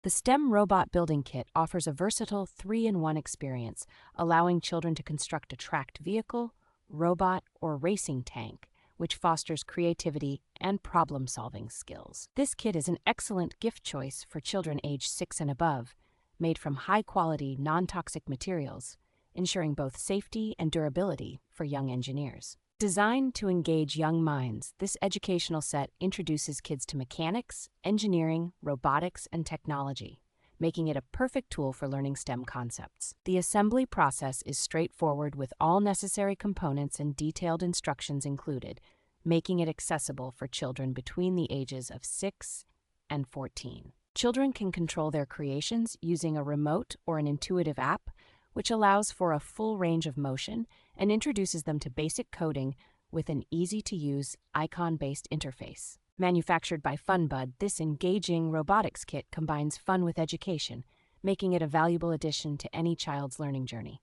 The STEM Robot Building Kit offers a versatile 3-in-1 experience, allowing children to construct a tracked vehicle, robot, or racing tank, which fosters creativity and problem-solving skills. This kit is an excellent gift choice for children aged 6 and above, made from high-quality, non-toxic materials, ensuring both safety and durability for young engineers. Designed to engage young minds, this educational set introduces kids to mechanics, engineering, robotics, and technology, making it a perfect tool for learning STEM concepts. The assembly process is straightforward with all necessary components and detailed instructions included, making it accessible for children between the ages of 6 and 14. Children can control their creations using a remote or an intuitive app, which allows for a full range of motion and introduces them to basic coding with an easy-to-use, icon-based interface. Manufactured by Funbud, this engaging robotics kit combines fun with education, making it a valuable addition to any child's learning journey.